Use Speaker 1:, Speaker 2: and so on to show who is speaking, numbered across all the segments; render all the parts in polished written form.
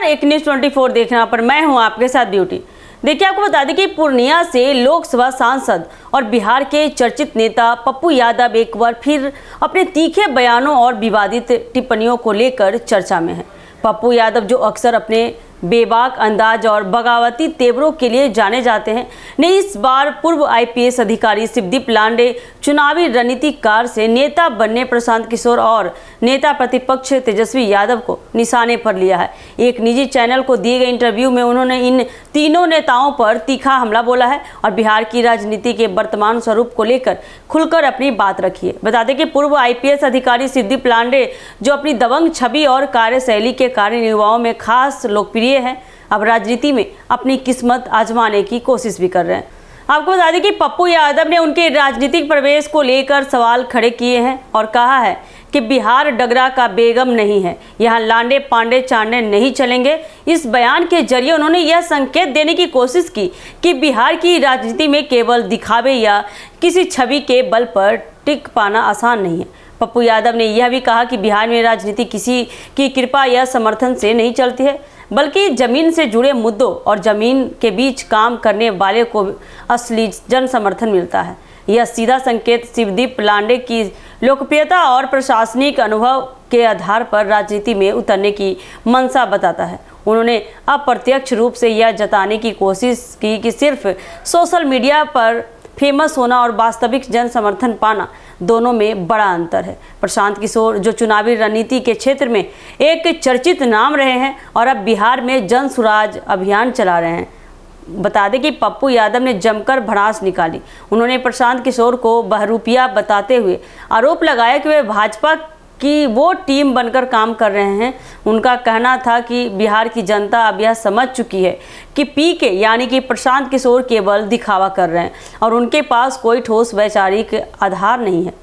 Speaker 1: एक न्यूज़ 24 देखना पर मैं हूं आपके साथ ब्यूटी। देखिए, आपको बता दें कि पूर्णिया से लोकसभा सांसद और बिहार के चर्चित नेता पप्पू यादव एक बार फिर अपने तीखे बयानों और विवादित टिप्पणियों को लेकर चर्चा में है। पप्पू यादव, जो अक्सर अपने बेबाक अंदाज और बगावती तेवरों के लिए जाने जाते हैं, ने इस बार पूर्व आईपीएस अधिकारी शिवदीप लांडे, चुनावी रणनीतिकार से नेता बनने प्रशांत किशोर और नेता प्रतिपक्ष तेजस्वी यादव को निशाने पर लिया है। एक निजी चैनल को दिए गए इंटरव्यू में उन्होंने इन तीनों नेताओं पर तीखा हमला बोला है और बिहार की राजनीति के वर्तमान स्वरूप को लेकर खुलकर अपनी बात रखी है। बता दें कि पूर्व आईपीएस अधिकारी शिवदीप लांडे, जो अपनी दबंग छवि और कार्यशैली के कारण युवाओं में खास लोकप्रिय है, अब राजनीति में अपनी किस्मत आजमाने की कोशिश भी कर रहे हैं। आपको बता दें कि पप्पू यादव ने उनके राजनीतिक प्रवेश को लेकर सवाल खड़े किए हैं और कहा है कि बिहार डगरा का बेगम नहीं है, यहाँ लांडे पांडे चांडे नहीं चलेंगे। इस बयान के जरिए उन्होंने यह संकेत देने की कोशिश की कि बिहार की राजनीति में केवल दिखावे या किसी छवि के बल पर टिक पाना आसान नहीं है। पप्पू यादव ने यह भी कहा कि बिहार में राजनीति किसी की कृपा या समर्थन से नहीं चलती है, बल्कि जमीन से जुड़े मुद्दों और जमीन के बीच काम करने वाले को असली जन समर्थन मिलता है। यह सीधा संकेत शिवदीप लांडे की लोकप्रियता और प्रशासनिक अनुभव के आधार पर राजनीति में उतरने की मंशा बताता है। उन्होंने अप्रत्यक्ष रूप से यह जताने की कोशिश की कि सिर्फ सोशल मीडिया पर फेमस होना और वास्तविक जन समर्थन पाना, दोनों में बड़ा अंतर है। प्रशांत किशोर, जो चुनावी रणनीति के क्षेत्र में एक चर्चित नाम रहे हैं और अब बिहार में जन सुराज अभियान चला रहे हैं, बता दें कि पप्पू यादव ने जमकर भड़ास निकाली। उन्होंने प्रशांत किशोर को बहरूपिया बताते हुए आरोप लगाया कि वे भाजपा कि वो टीम बनकर काम कर रहे हैं। उनका कहना था कि बिहार की जनता अब यह समझ चुकी है कि पीके यानी कि प्रशांत किशोर केवल दिखावा कर रहे हैं और उनके पास कोई ठोस वैचारिक आधार नहीं है।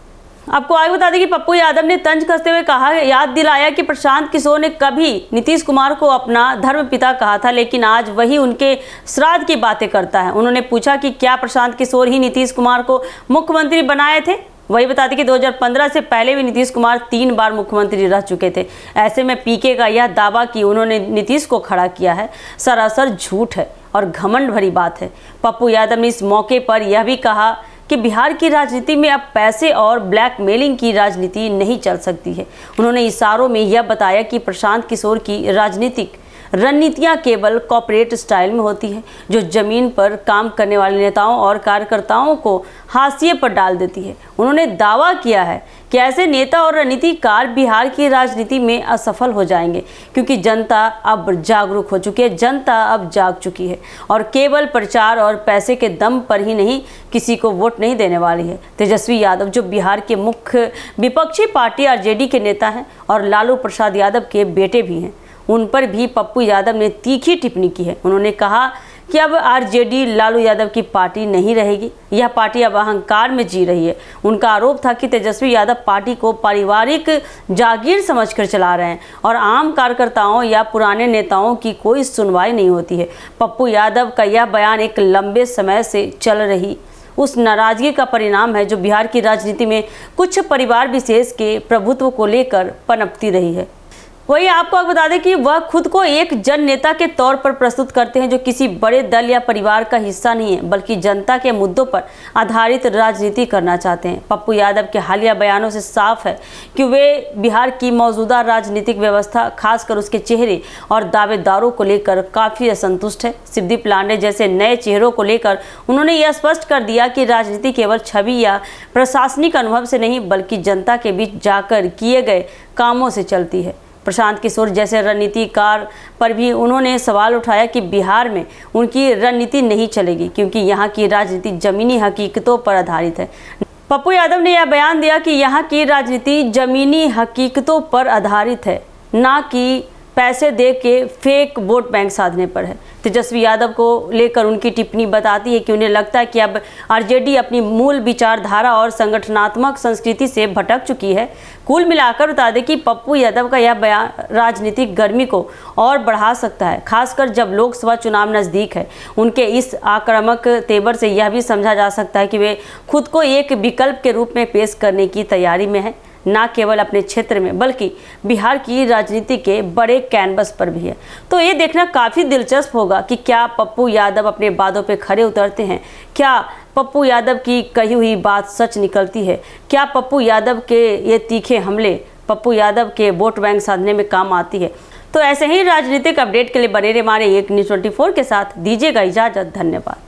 Speaker 1: आपको आगे बता दें कि पप्पू यादव ने तंज कसते हुए कहा, याद दिलाया कि प्रशांत किशोर ने कभी नीतीश कुमार को अपना धर्मपिता कहा था, लेकिन आज वही उनके श्राद्ध की बातें करता है। उन्होंने पूछा कि क्या प्रशांत किशोर ही नीतीश कुमार को मुख्यमंत्री बनाए थे। वही बता दें कि 2015 से पहले भी नीतीश कुमार 3 बार मुख्यमंत्री रह चुके थे। ऐसे में पीके का यह दावा कि उन्होंने नीतीश को खड़ा किया है, सरासर झूठ है और घमंड भरी बात है। पप्पू यादव ने इस मौके पर यह भी कहा कि बिहार की राजनीति में अब पैसे और ब्लैकमेलिंग की राजनीति नहीं चल सकती है। उन्होंने इशारों में यह बताया कि प्रशांत किशोर की राजनीतिक रणनीतियां केवल कॉर्पोरेट स्टाइल में होती है, जो जमीन पर काम करने वाले नेताओं और कार्यकर्ताओं को हाशिए पर डाल देती है। उन्होंने दावा किया है कि ऐसे नेता और रणनीतिकार बिहार की राजनीति में असफल हो जाएंगे, क्योंकि जनता अब जागरूक हो चुकी है, जनता अब जाग चुकी है और केवल प्रचार और पैसे के दम पर ही नहीं किसी को वोट नहीं देने वाली है। तेजस्वी यादव, जो बिहार के मुख्य विपक्षी पार्टी आरजेडी के नेता हैं और लालू प्रसाद यादव के बेटे भी हैं, उन पर भी पप्पू यादव ने तीखी टिप्पणी की है। उन्होंने कहा कि अब आरजेडी लालू यादव की पार्टी नहीं रहेगी, यह पार्टी अब अहंकार में जी रही है। उनका आरोप था कि तेजस्वी यादव पार्टी को पारिवारिक जागीर समझकर चला रहे हैं और आम कार्यकर्ताओं या पुराने नेताओं की कोई सुनवाई नहीं होती है। पप्पू यादव का यह बयान एक लंबे समय से चल रही उस नाराजगी का परिणाम है जो बिहार की राजनीति में कुछ परिवार विशेष के प्रभुत्व को लेकर पनपती रही है। वही आपको बता दें कि वह खुद को एक जन नेता के तौर पर प्रस्तुत करते हैं, जो किसी बड़े दल या परिवार का हिस्सा नहीं है, बल्कि जनता के मुद्दों पर आधारित राजनीति करना चाहते हैं। पप्पू यादव के हालिया बयानों से साफ है कि वे बिहार की मौजूदा राजनीतिक व्यवस्था, खासकर उसके चेहरे और दावेदारों को लेकर काफ़ी असंतुष्ट है। शिवदीप लांडे जैसे नए चेहरों को लेकर उन्होंने यह स्पष्ट कर दिया कि राजनीति केवल छवि या प्रशासनिक अनुभव से नहीं, बल्कि जनता के बीच जाकर किए गए कामों से चलती है। प्रशांत किशोर जैसे रणनीतिकार पर भी उन्होंने सवाल उठाया कि बिहार में उनकी रणनीति नहीं चलेगी, क्योंकि यहाँ की राजनीति जमीनी हकीकतों पर आधारित है। पप्पू यादव ने यह बयान दिया कि यहाँ की राजनीति जमीनी हकीकतों पर आधारित है, ना कि पैसे दे के फेक वोट बैंक साधने पर है। तेजस्वी यादव को लेकर उनकी टिप्पणी बताती है कि उन्हें लगता है कि अब आरजेडी अपनी मूल विचारधारा और संगठनात्मक संस्कृति से भटक चुकी है। कुल मिलाकर बता दें कि पप्पू यादव का यह बयान राजनीतिक गर्मी को और बढ़ा सकता है, खासकर जब लोकसभा चुनाव नज़दीक है। उनके इस आक्रामक तेवर से यह भी समझा जा सकता है कि वे खुद को एक विकल्प के रूप में पेश करने की तैयारी में है, न केवल अपने क्षेत्र में बल्कि बिहार की राजनीति के बड़े कैनवस पर भी है। तो ये देखना काफ़ी दिलचस्प होगा कि क्या पप्पू यादव अपने वादों पे खरे उतरते हैं, क्या पप्पू यादव की कही हुई बात सच निकलती है, क्या पप्पू यादव के ये तीखे हमले पप्पू यादव के वोट बैंक साधने में काम आती है। तो ऐसे ही राजनीतिक अपडेट के लिए बने रहे हमारे एक न्यूज़ 24 के साथ। दीजिएगा इजाज़त। धन्यवाद।